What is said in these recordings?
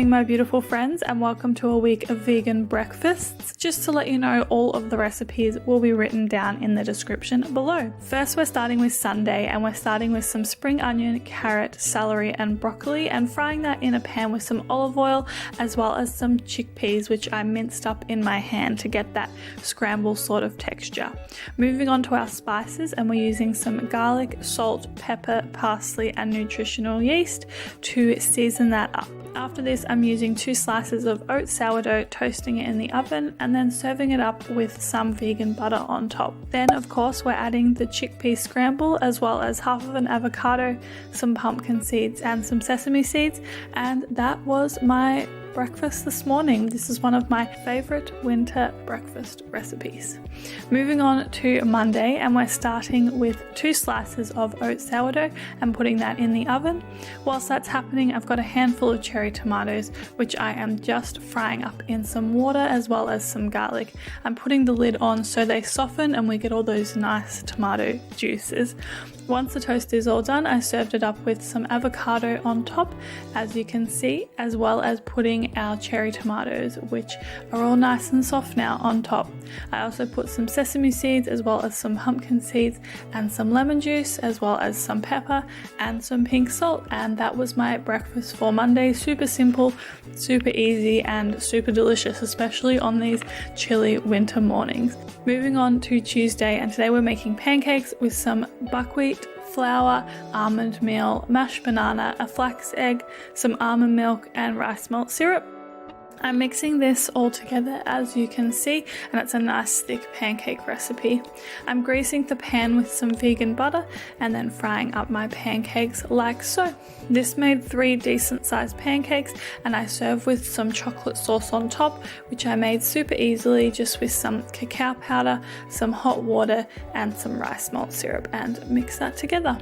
morning, my beautiful friends, and welcome to a week of vegan breakfasts. Just to let you know, all of the recipes will be written down in the description below. First, we're starting with Sunday, and we're starting with some spring onion, carrot, celery, and broccoli, and frying that in a pan with some olive oil, as well as some chickpeas, which I minced up in my hand to get that scramble sort of texture. Moving on to our spices, and we're using some garlic, salt, pepper, parsley, and nutritional yeast to season that up. After this, I'm using 2 slices of oat sourdough, toasting it in the oven, and then serving it up with some vegan butter on top. Then, of course, we're adding the chickpea scramble, as well as half of an avocado, some pumpkin seeds, and some sesame seeds, and that was my breakfast this morning. This is one of my favorite winter breakfast recipes. Moving on to Monday, and we're starting with 2 slices of oat sourdough and putting that in the oven. Whilst that's happening, I've got a handful of cherry tomatoes, which I am just frying up in some water, as well as some garlic. I'm putting the lid on so they soften and we get all those nice tomato juices. Once the toast is all done, I served it up with some avocado on top, as you can see, as well as putting our cherry tomatoes, which are all nice and soft now, on top. I also put some sesame seeds, as well as some pumpkin seeds, and some lemon juice, as well as some pepper and some pink salt, and that was my breakfast for Monday. Super simple, super easy, and super delicious, especially on these chilly winter mornings. Moving on to Tuesday, and today we're making pancakes with some buckwheat flour, almond meal, mashed banana, a flax egg, some almond milk, and rice malt syrup. I'm mixing this all together, as you can see, and it's a nice thick pancake recipe. I'm greasing the pan with some vegan butter and then frying up my pancakes like so. This made 3 decent sized pancakes, and I serve with some chocolate sauce on top, which I made super easily just with some cacao powder, some hot water, and some rice malt syrup, and mix that together.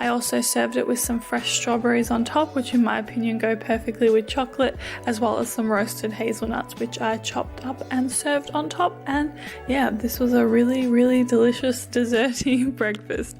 I also served it with some fresh strawberries on top, which in my opinion go perfectly with chocolate, as well as some roasted hazelnuts, which I chopped up and served on top. And yeah, this was a really delicious desserty breakfast.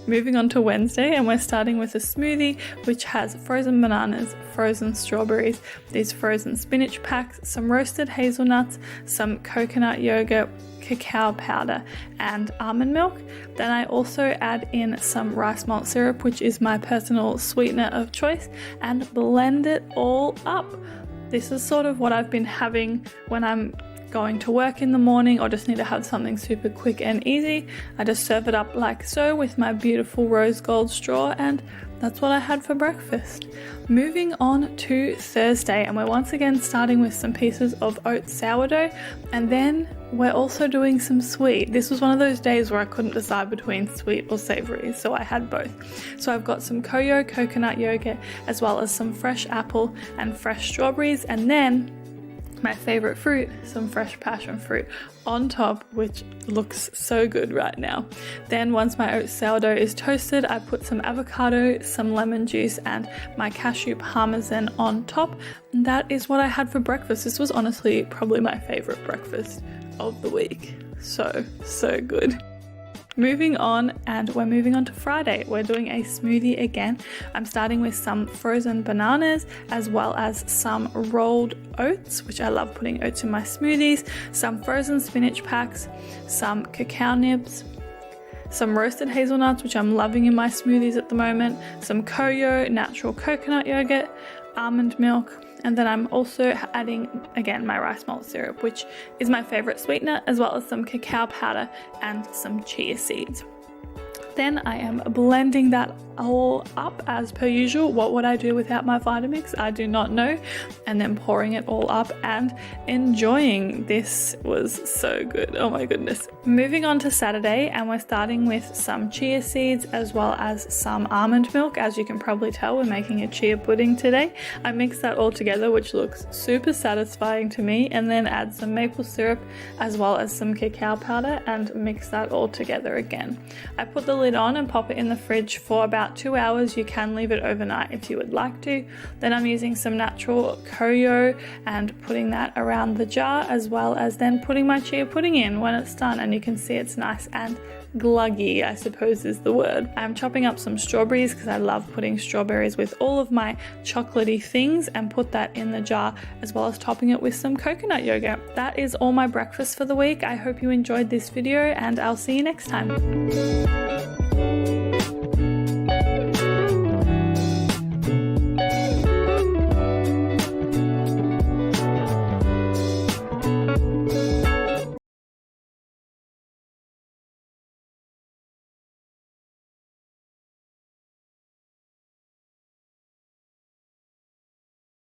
Moving on to Wednesday, and we're starting with a smoothie which has frozen bananas, frozen strawberries, these frozen spinach packs, some roasted hazelnuts, some coconut yogurt, cacao powder, and almond milk. Then I also add in some rice malt syrup, which is my personal sweetener of choice, and blend it all up. This is sort of what I've been having when I'm going to work in the morning, or just need to have something super quick and easy. I just serve it up like so with my beautiful rose gold straw, and that's what I had for breakfast. Moving on to Thursday, and we're once again starting with some pieces of oat sourdough, and then we're also doing some sweet. This was one of those days where I couldn't decide between sweet or savory, so I had both. So I've got some Koyo coconut yogurt, as well as some fresh apple and fresh strawberries, and then my favorite fruit, some fresh passion fruit on top, which looks so good right now. Then once my oat sourdough is toasted, I put some avocado, some lemon juice, and my cashew parmesan on top. And that is what I had for breakfast. This was honestly probably my favorite breakfast of the week. So good. Moving on, and we're moving on to Friday. We're doing a smoothie again. I'm starting with some frozen bananas, as well as some rolled oats, which I love putting oats in my smoothies, some frozen spinach packs, some cacao nibs, some roasted hazelnuts, which I'm loving in my smoothies at the moment, some Koyo natural coconut yogurt, almond milk, and then I'm also adding again my rice malt syrup, which is my favorite sweetener, as well as some cacao powder and some chia seeds. Then I am blending that all up as per usual. What would I do without my Vitamix? I do not know. And then pouring it all up and enjoying. This was so good. Oh my goodness. Moving on to Saturday, and we're starting with some chia seeds, as well as some almond milk. As you can probably tell, we're making a chia pudding today. I mixed that all together, which looks super satisfying to me, and then add some maple syrup, as well as some cacao powder, and mix that all together again. I put the lid on and pop it in the fridge for about 2 hours. You can leave it overnight if you would like to. Then I'm using some natural Koyo and putting that around the jar, as well as then putting my chia pudding in when it's done, and you can see it's nice and gluggy, I suppose is the word. I'm chopping up some strawberries because I love putting strawberries with all of my chocolatey things, and put that in the jar, as well as topping it with some coconut yogurt. That is all my breakfast for the week. I hope you enjoyed this video, and I'll see you next time.